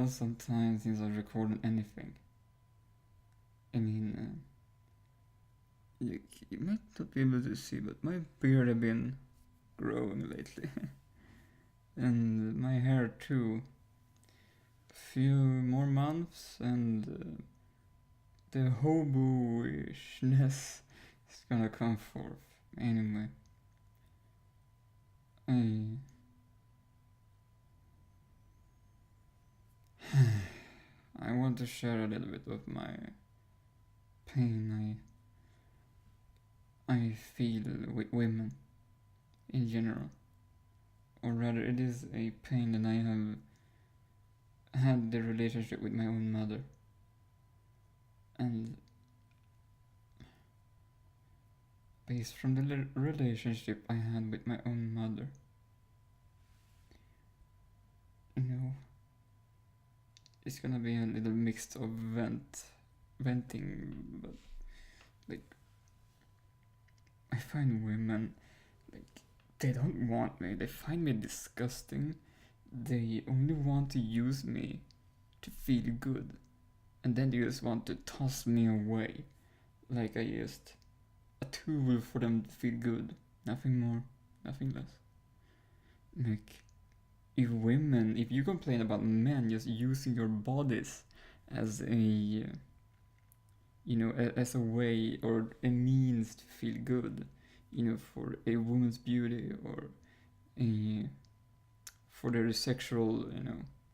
sometimes since I recorded anything, I mean, you might not be able to see, but my beard have been growing lately, and my hair too. A few more months, and the hobo-ishness is gonna come forth. Anyway, I I want to share a little bit of my pain I feel with women in general, or rather, it is a pain that I have had the relationship with my own mother, and based from the relationship I had with my own mother, you know, it's gonna be a little mix of venting, but like I find women like they don't want me. They find me disgusting. They only want to use me to feel good, and then they just want to toss me away like I just a tool for them to feel good. Nothing more, nothing less. Like if you complain about men just using your bodies as a as a way or a means to feel good, for a woman's beauty or a for their sexual,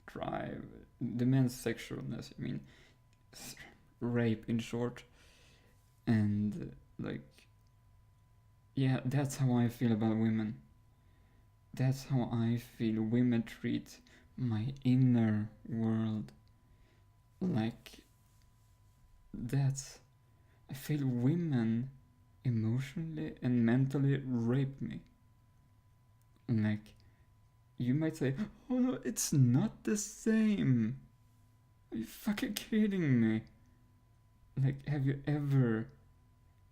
drive, the men's sexualness. I mean, rape in short, and like, yeah, that's how I feel about women. That's how I feel women treat my inner world. Like, that's. I feel women emotionally and mentally rape me. Like, you might say, oh no, it's not the same. Are you fucking kidding me? Like, have you ever.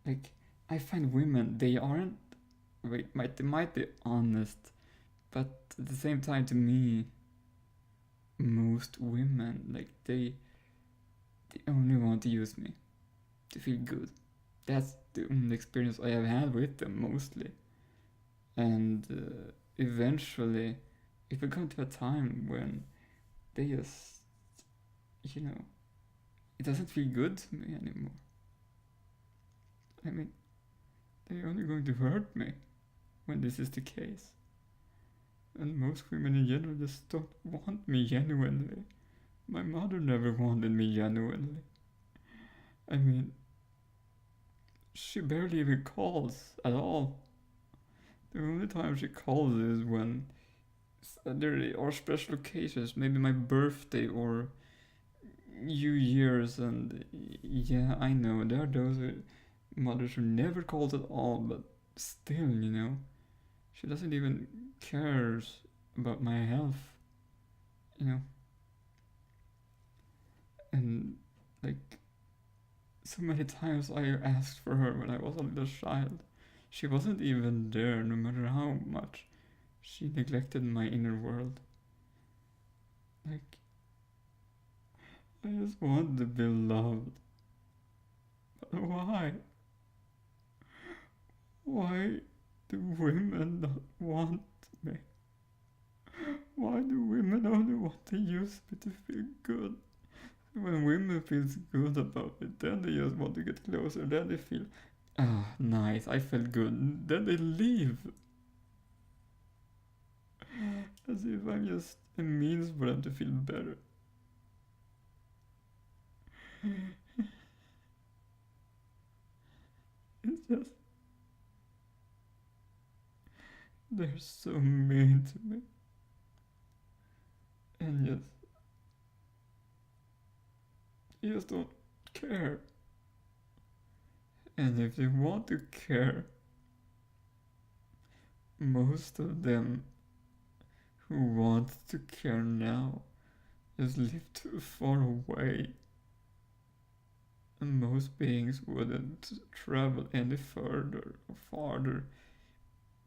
Like, I find women, they aren't. They might be honest, but at the same time, to me, most women, like, they only want to use me to feel good. That's the only experience I have had with them mostly. And eventually, it will come to a time when they just, you know, it doesn't feel good to me anymore. I mean, they're only going to hurt me when this is the case. And most women in general just don't want me genuinely. My mother never wanted me genuinely. I mean, she barely even calls at all. The only time she calls is when there are special occasions, maybe my birthday or New Year's, and yeah, I know there are those mothers who never calls at all, but still, she doesn't even cares about my health, you know, and like so many times I asked for her when I was a little child. She wasn't even there, no matter how much she neglected my inner world. Like, I just want to be loved. But why? Why do women not want me? Why do women only want to use me to feel good? When women feels good about it, then they just want to get closer. Then they feel, nice, I felt good. Then they leave. As if I'm just a means for them to feel better. It's just, they're so mean to me. And you just don't care. And if they want to care, most of them who want to care now just live too far away. And most beings wouldn't travel any further or farther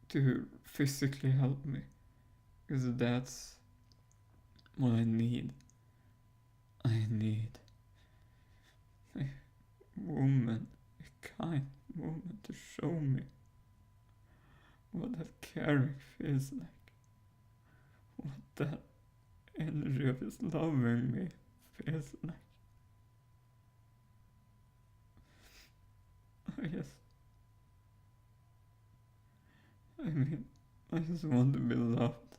to physically help me. Because that's what I need. I need a woman, a kind woman to show me what that caring feels like, what that energy of his loving me feels like. I mean, I just want to be loved.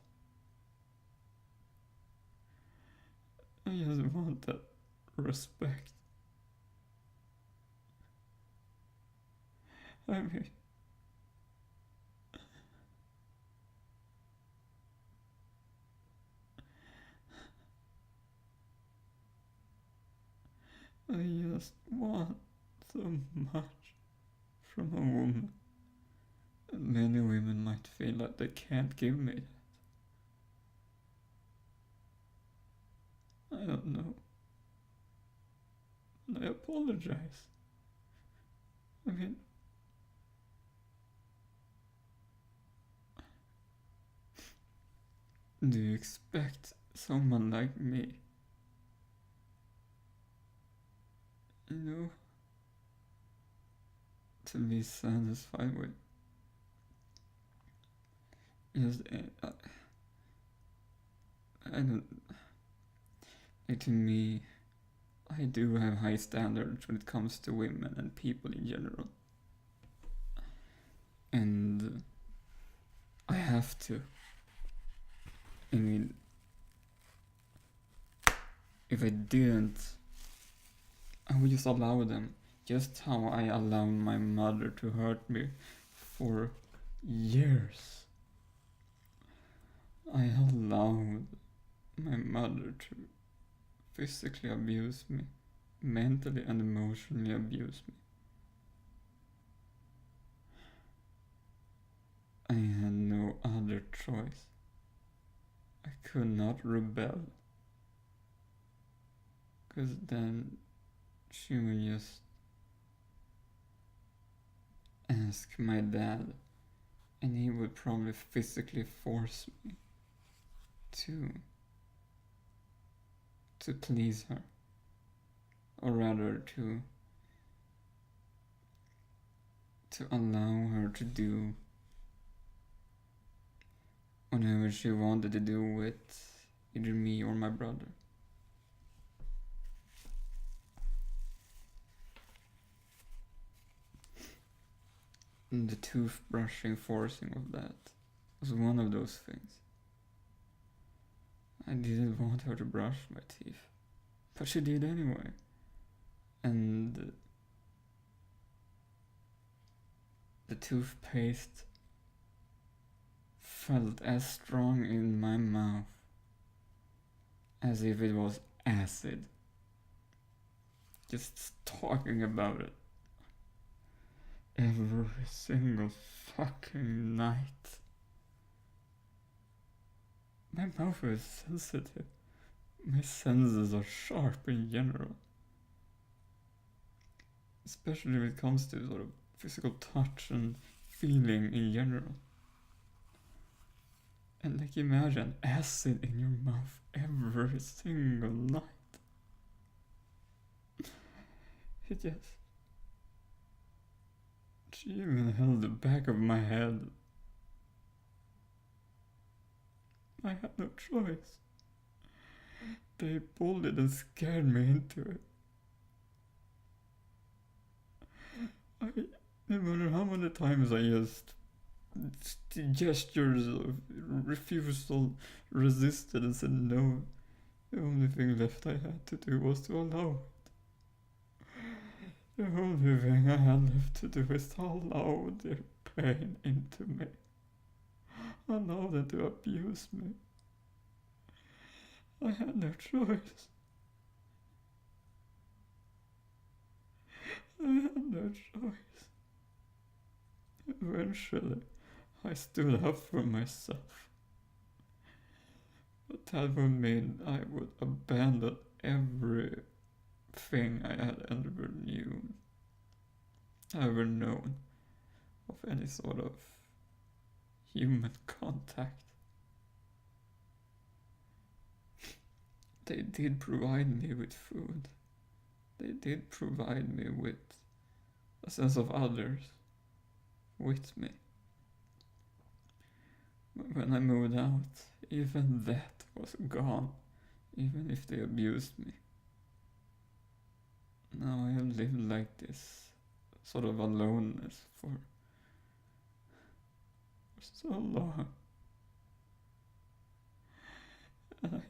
I just want that respect. I mean, I just want so much from a woman. And many women might feel like they can't give me that. I don't know. And I apologize. I mean, do you expect someone like me, you know, to be satisfied with just I don't like, to me, I do have high standards when it comes to women and people in general, and I have to. I mean, if I didn't, I would just allow them, just how I allowed my mother to hurt me for years. I allowed my mother to physically abuse me, mentally and emotionally abuse me. I had no other choice. I could not rebel, because then she would just ask my dad, and he would probably physically force me to please her, or rather to allow her to do whatever she wanted to do with either me or my brother. And the toothbrushing forcing of that was one of those things. I didn't want her to brush my teeth, but she did anyway. And the toothpaste felt as strong in my mouth as if it was acid. Just talking about it every single fucking night. My mouth is sensitive. My senses are sharp in general. Especially when it comes to sort of physical touch and feeling in general. And like, imagine acid in your mouth every single night. It just... She even held the back of my head. I had no choice. They bullied and scared me into it. No matter how many times I just gestures of refusal, resisted and said no, the only thing left I had to do was to allow it. The only thing I had left to do is to allow their pain into me. Allow them to abuse me. I had no choice. I had no choice. Eventually, I stood up for myself. But that would mean I would abandon everything I had ever known of any sort of human contact. They did provide me with food. They did provide me with a sense of others with me. But when I moved out, even that was gone, even if they abused me. Now I have lived like this sort of aloneness for so long. And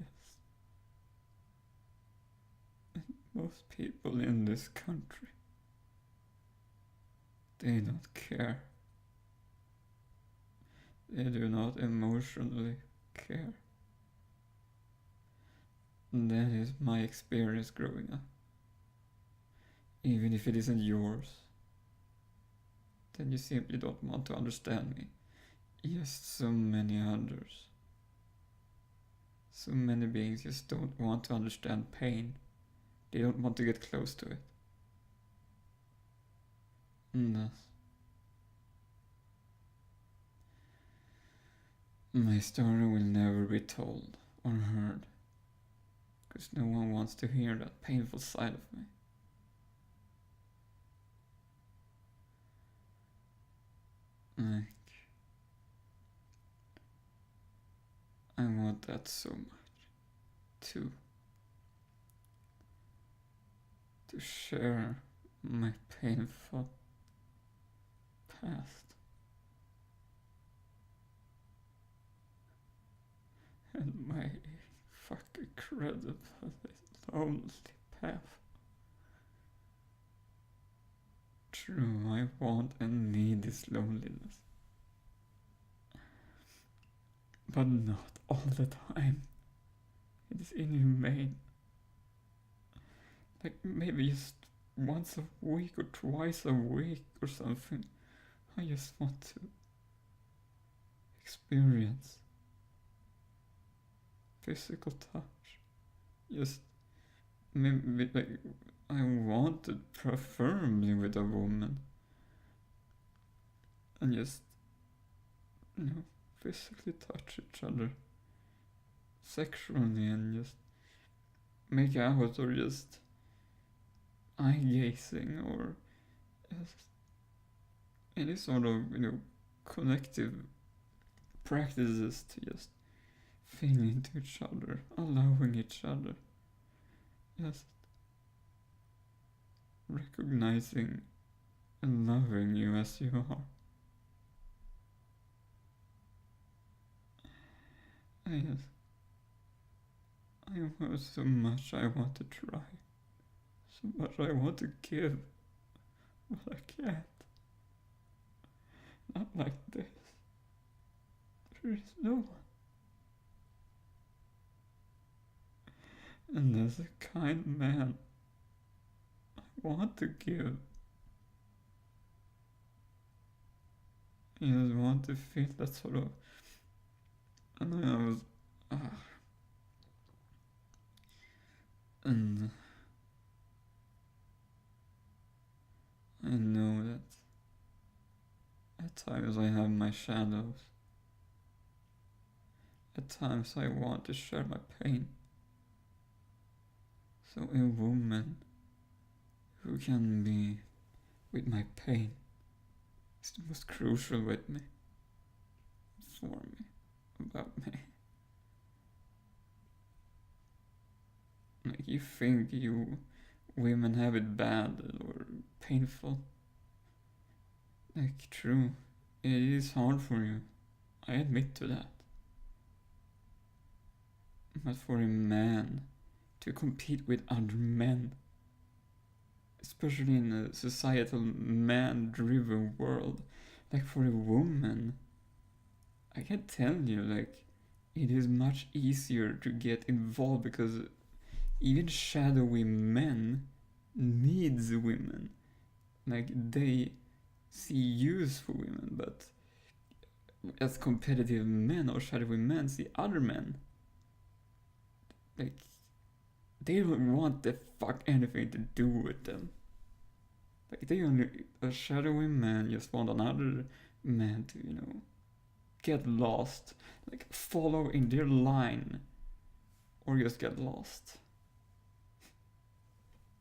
most people in this country, they don't care. They do not emotionally care. And that is my experience growing up. Even if it isn't yours, then you simply don't want to understand me. Just so many others. So many beings just don't want to understand pain. They don't want to get close to it. And thus, my story will never be told or heard, because no one wants to hear that painful side of me. Like, I want that so much, too. To share my painful past and my fucking incredibly lonely path. True, I want and need this loneliness. But not all the time. It is inhumane. Like maybe just once a week or twice a week or something. I just want to experience physical touch. Just maybe like I wanted preferably with a woman. And just, physically touch each other sexually and just make out or just eye gazing or just any sort of, connective practices to just feel into each other, allowing each other, just recognizing and loving you as you are. I have so much I want to try, so much I want to give, but I can't. Not like this. There is no one. And as a kind man, I want to give. I just want to feel that sort of, and and I know that at times I have my shadows. At times I want to share my pain. So a woman who can be with my pain is the most crucial with me, for me, about me. Like you think you women have it bad or painful. Like true, it is hard for you. I admit to that. But for a man to compete with other men, especially in a societal man-driven world, like for a woman, I can tell you, like, it is much easier to get involved because even shadowy men needs women. Like they see use for women, but as competitive men or shadowy men see other men, like they don't want the fuck anything to do with them. Like a shadowy man just want another man to, get lost, like follow in their line, or just get lost.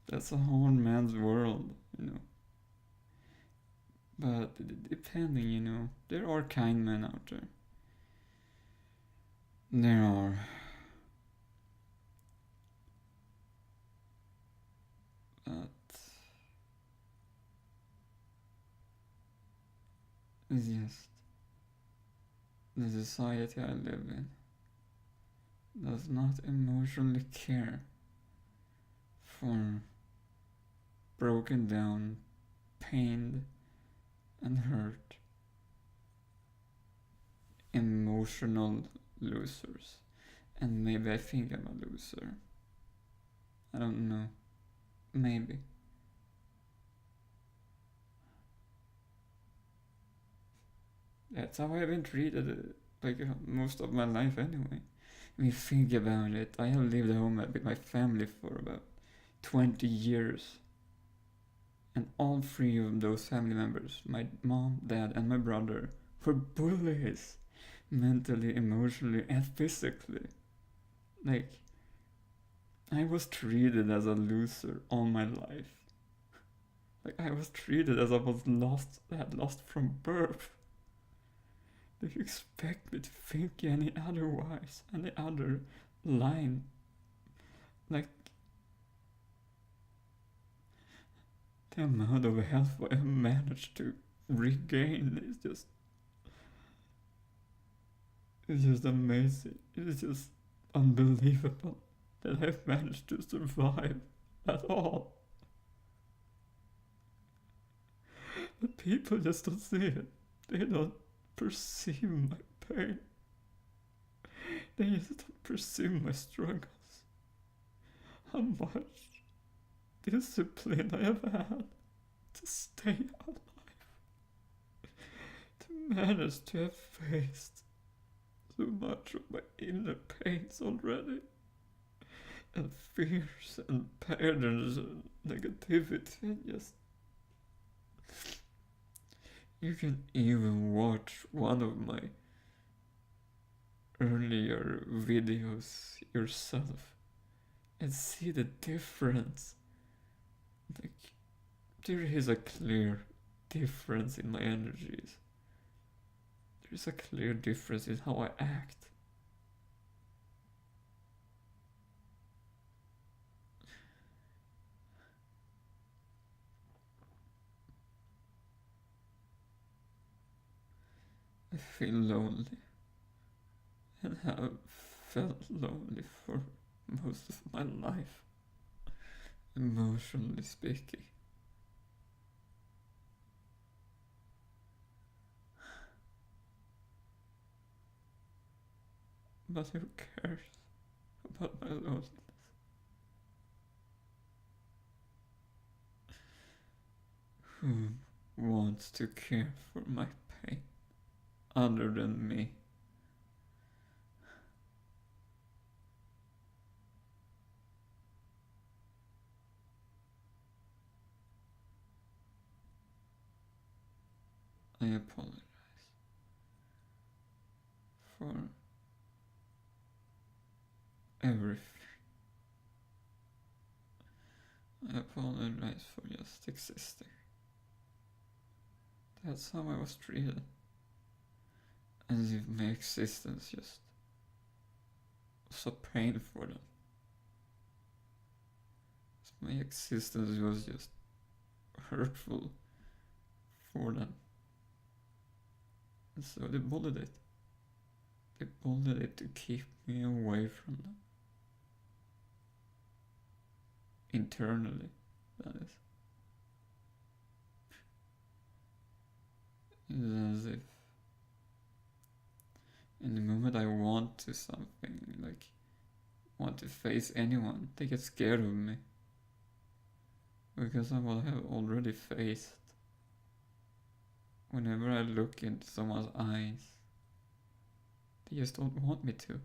That's a hard man's world, you know. But depending, you know, there are kind men out there. There are. But it's just the society I live in does not emotionally care for broken down, pained, and hurt emotional losers. And maybe I think I'm a loser. I don't know. Maybe. That's how I've been treated most of my life anyway. I mean, think about it. I have lived home with my family for about 20 years. And all three of those family members, my mom, dad, and my brother, were bullies. Mentally, emotionally, and physically. Like, I was treated as a loser all my life. Like, I was treated as I was lost, had lost from birth. Do you expect me to think any otherwise? Any other line? Like, the amount of health I have managed to regain is just... It's just amazing. It's just unbelievable that I've managed to survive at all. But people just don't see it. They don't perceive my pain. They just don't perceive my struggles. How much discipline I have had to stay alive. To manage to have faced so much of my inner pains already. And fears and patterns and negativity and just... You can even watch one of my earlier videos yourself and see the difference. Like, there is a clear difference in my energies. There is a clear difference in how I act. I feel lonely and have felt lonely for most of my life, emotionally speaking. But who cares about my loneliness? Who wants to care for my pain other than me? I apologize for everything. I apologize for just existing. That's how I was treated. As if my existence just was a pain for them. My existence was just hurtful for them. And so they bullied it. They bullied it to keep me away from them. Internally, that is. It's as if in the moment I want to something, like want to face anyone, they get scared of me. Because of what I have already faced. Whenever I look into someone's eyes, they just don't want me to.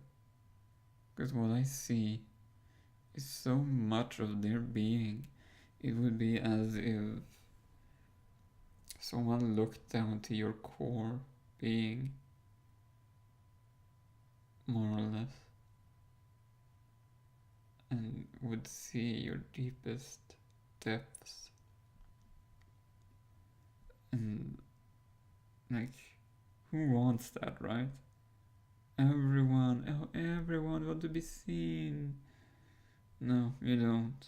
Because what I see is so much of their being. It would be as if someone looked down to your core being, more or less. and would see your deepest depths. And like, who wants that, right? Everyone want to be seen. No, you don't.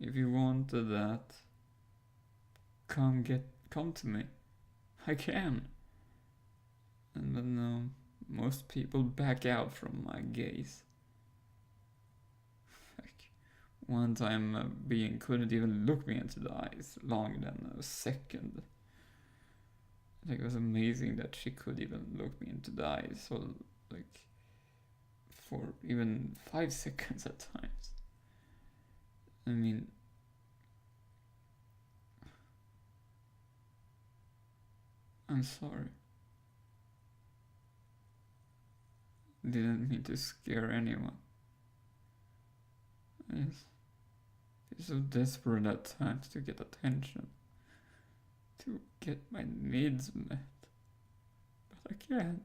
If you wanted that, come to me. I can. But no, most people back out from my gaze. Like, one time a being couldn't even look me into the eyes longer than a second. Like, it was amazing that she could even look me into the eyes, so like for even 5 seconds at times. I mean, I'm sorry. Didn't mean to scare anyone. I just feel so desperate at times to get attention, to get my needs met. But I can't,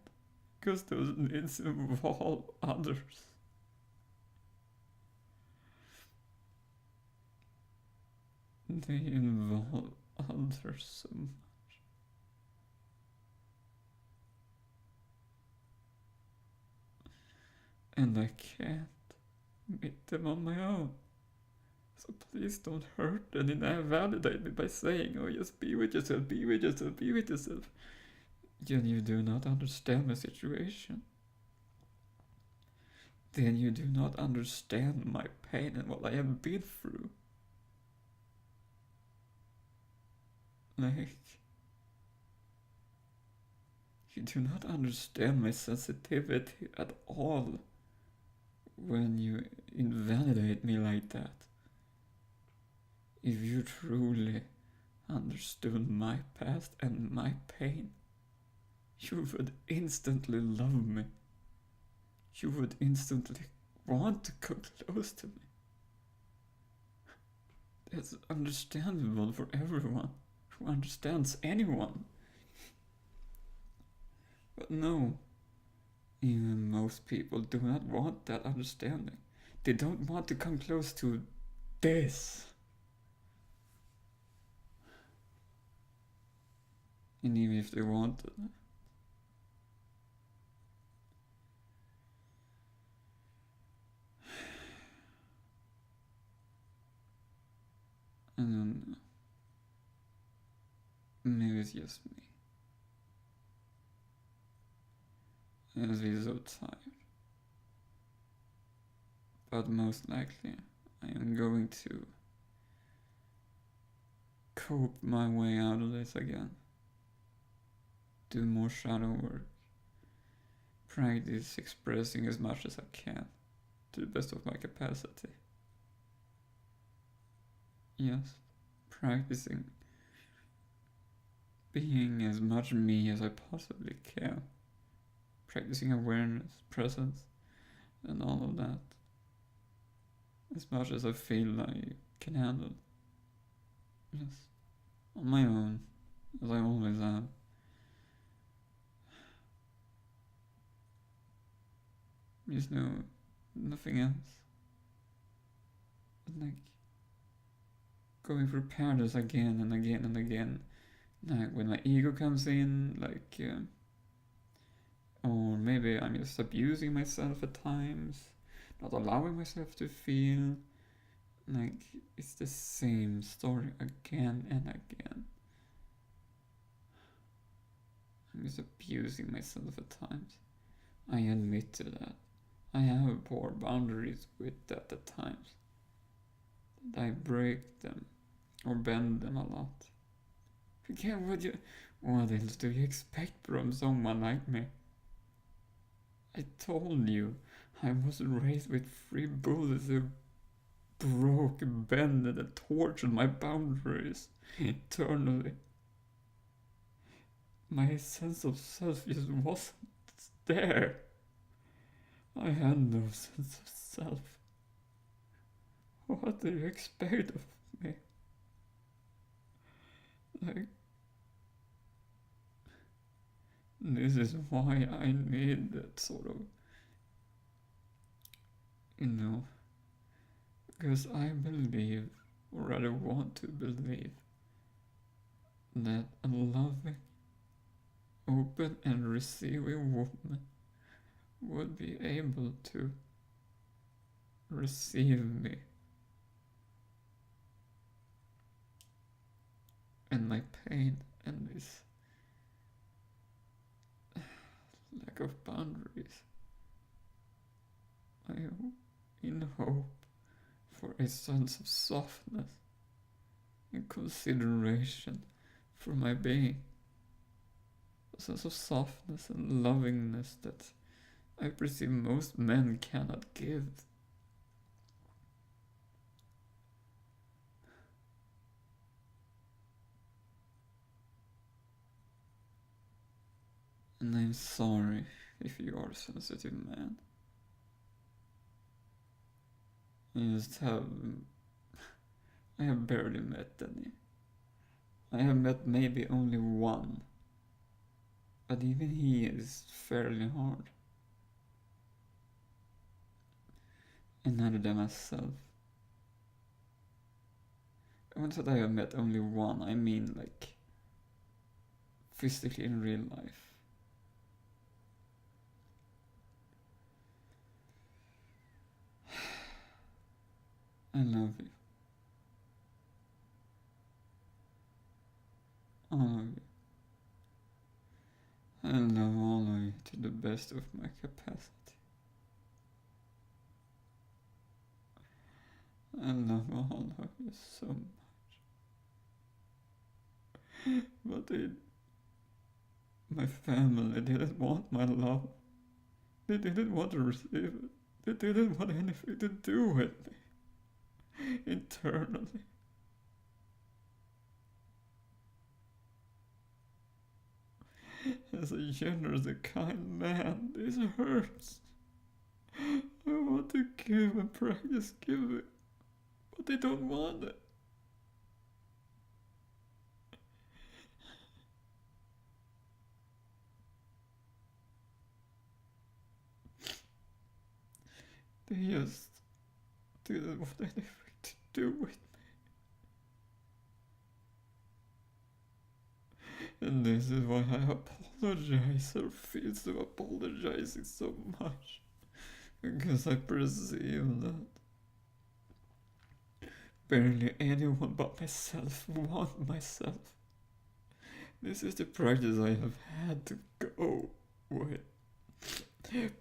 because those needs involve others. They involve others so much. And I can't meet them on my own. So please don't hurt and invalidate me by saying, oh, just be with yourself, be with yourself, be with yourself. Then you do not understand my situation. Then you do not understand my pain and what I have been through. Like, you do not understand my sensitivity at all when you invalidate me like that. If you truly understood my past and my pain, you would instantly love me. You would instantly want to come close to me. That's understandable for everyone who understands anyone. But no, even most people do not want that understanding. They don't want to come close to this. And even if they wanted, I don't know. Maybe it's just me. I just feel so tired. But most likely, I am going to cope my way out of this again. Do more shadow work. Practice expressing as much as I can, to the best of my capacity. Yes, practicing being as much me as I possibly can. Practicing awareness, presence, and all of that. As much as I feel I can handle. Yes, on my own, as I always have. There's nothing else. But like, going through paradise again and again and again. Like, when my ego comes in, like, or maybe I'm just abusing myself at times, not allowing myself to feel. Like, it's the same story again and again. I'm just abusing myself at times. I admit to that. I have poor boundaries with that at times. That I break them or bend them a lot. Again, what else do you expect from someone like me? I told you I was raised with 3 bullets who broke, bended, and tortured my boundaries eternally. My sense of self just wasn't there. I had no sense of self. What do you expect of me? Like, this is why I need that sort of, Because I believe, or rather want to believe, that a loving, open, and receiving woman would be able to receive me and my pain and this lack of boundaries. I am in hope for a sense of softness and consideration for my being. A sense of softness and lovingness that I perceive most men cannot give. And I'm sorry if you are a sensitive man. I have barely met any. I have met maybe only one, but even he is fairly hard. And neither than myself. When I said I have met only one, I mean like physically in real life. I love you. All of you. I love all of you to the best of my capacity. I love all of you so much. But my family didn't want my love. They didn't want to receive it. They didn't want anything to do with me. Internally. As a generous and kind man, this hurts. I want to give and practice giving, but they don't want it. They just didn't want anything to do with me. And this is why I apologize or feel to apologizing so much. Because I perceive that barely anyone but myself want myself. This is the practice I have had to go with.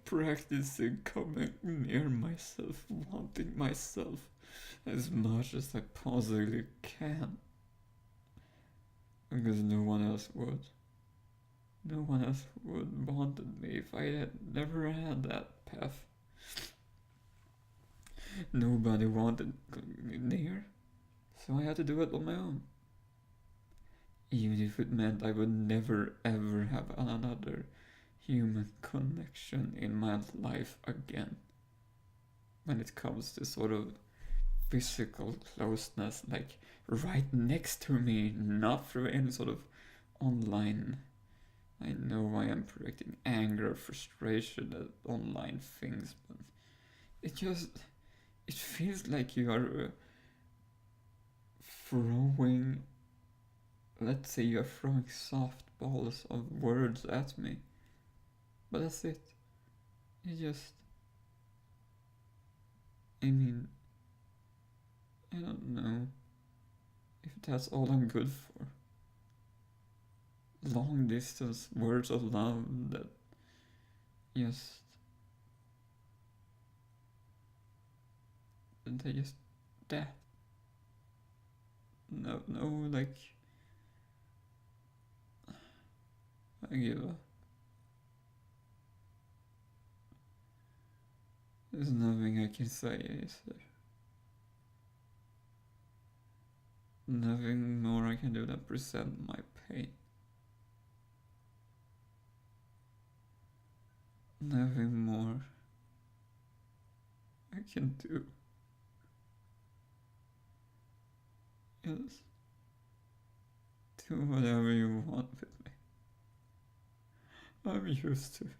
Practicing coming near myself, wanting myself as much as I possibly can. Because no one else would. No one else would wanted me if I had never had that path. Nobody wanted me near, so I had to do it on my own. Even if it meant I would never ever have another human connection in my life again. When it comes to sort of physical closeness, like right next to me, not through any sort of online. I know I am projecting anger, frustration at online things, but it feels like you are throwing, let's say you are throwing softballs of words at me. But that's it. I mean, I don't know if that's all I'm good for. Long distance words of love that just they just that no like I give up. There's nothing I can say, is there? Nothing more I can do than present my pain. Nothing more I can do. Just do whatever you want with me. I'm used to it.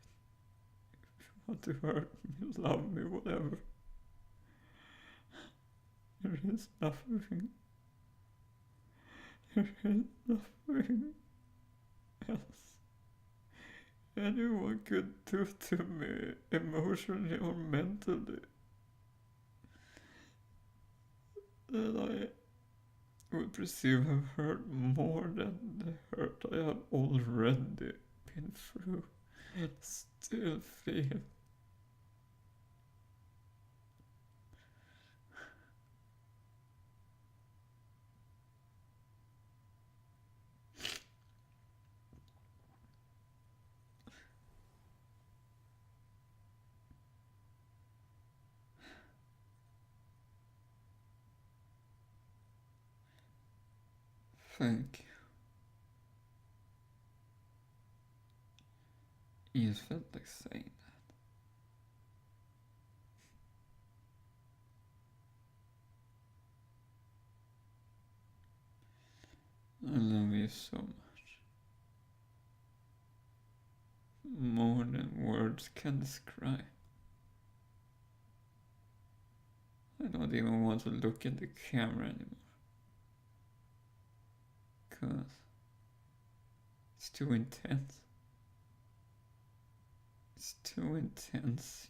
If you want to hurt me, love me, whatever. There is nothing. There is nothing else anyone could do to me emotionally or mentally that I would perceive have hurt more than the hurt I have already been through and still feel. Thank you. You felt like saying that. I love you so much. More than words can describe. I don't even want to look at the camera anymore. Cause it's too intense. It's too intense,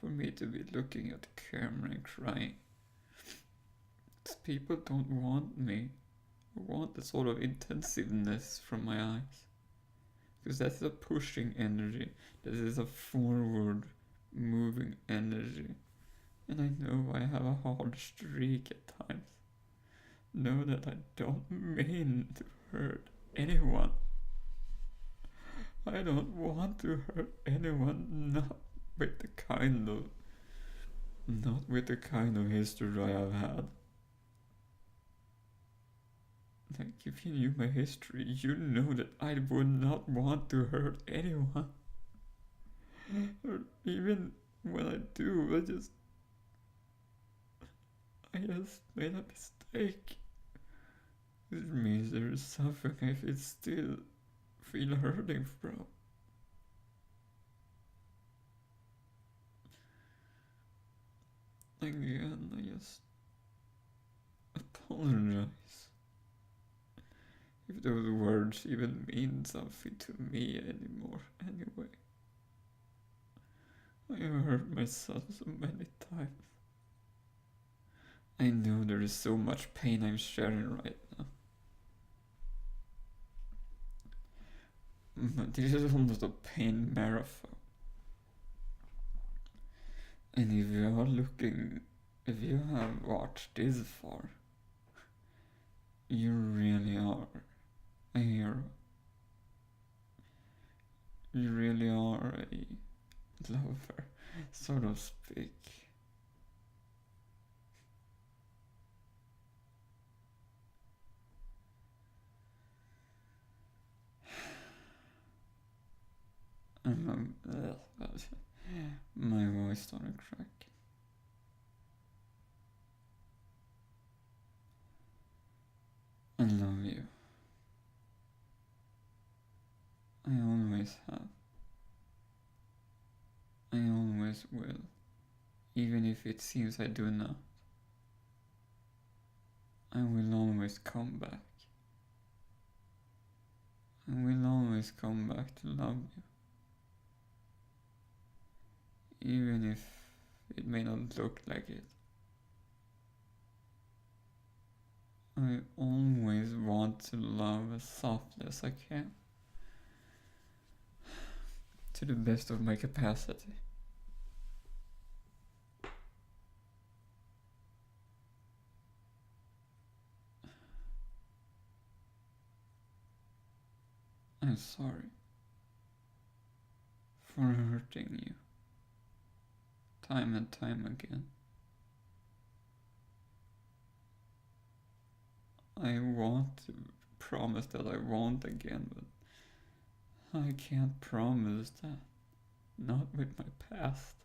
for me to be looking at the camera and crying. People don't want me. Want the sort of intensiveness from my eyes. Because that's a pushing energy. That is a forward moving energy. And I know I have a hard streak at times. Know that I don't mean to hurt anyone. I don't want to hurt anyone, not with the kind of history I have had. Like, if you knew my history, you know that I would not want to hurt anyone. Or even when I do, I just made a mistake. It means there is something I still feel hurting from. Again, I just apologize. If those words even mean something to me anymore, anyway. I have hurt myself so many times. I know there is so much pain I'm sharing right now. But this is almost a pain marathon. And if you have watched this far, you really are a hero. You really are a lover, so to speak. My voice started cracking. I love you. I always have. I always will. Even if it seems I do not. I will always come back. I will always come back to love you. Even if it may not look like it. I always want to love as softly as I can. To the best of my capacity. I'm sorry for hurting you time and time again. I want to promise that I won't again, but I can't promise that. Not with my past.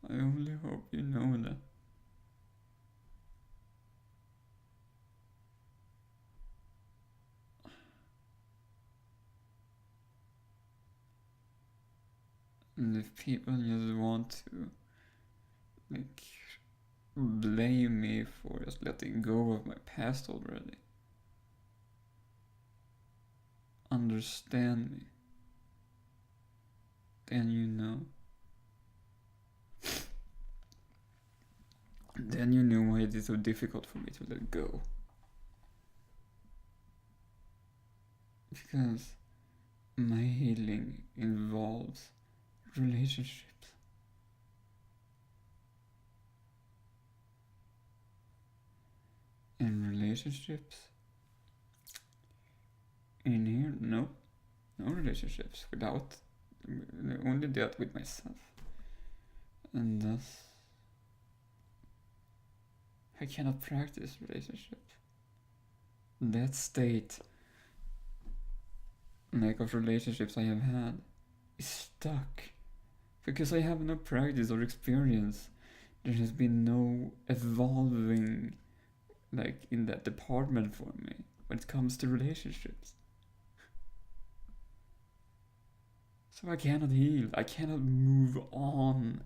I only hope you know that. And if people just want to like blame me for just letting go of my past already. Understand me. Then you know. Then you know why it is so difficult for me to let go. Because my healing involves relationships. And relationships in here, no relationships without, only that with myself. And thus, I cannot practice relationships. That state, like of relationships I have had, is stuck because I have no practice or experience. There has been no evolving, like in that department for me when it comes to relationships. So I cannot heal. I cannot move on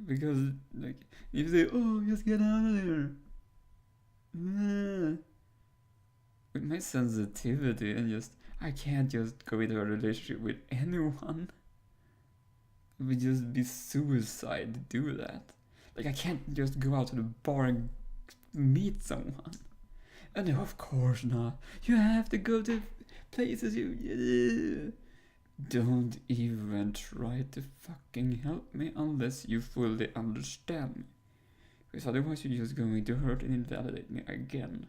because, like, if you say, "Oh, just get out of there," with my sensitivity and just, I can't just go into a relationship with anyone. It would just be suicide to do that. Like, I can't just go out to the bar and meet someone. And no, of course not. You have to go to places you. Don't even try to fucking help me unless you fully understand me. Because otherwise you're just going to hurt and invalidate me again.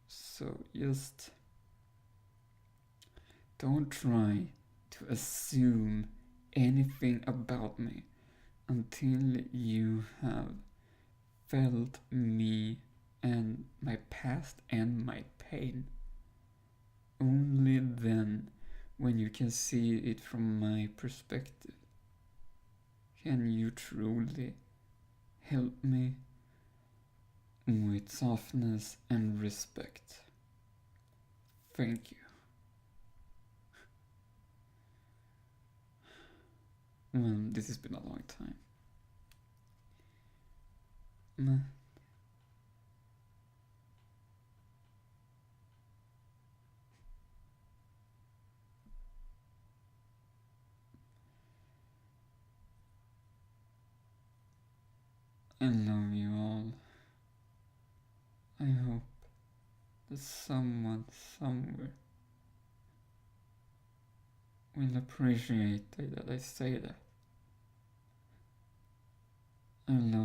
So just don't try to assume anything about me until you have felt me and my past and my pain. Only then, when you can see it from my perspective, can you truly help me with softness and respect. Thank you. Well, this has been a long time. I love you all. I hope that someone somewhere will appreciate that I say that. I love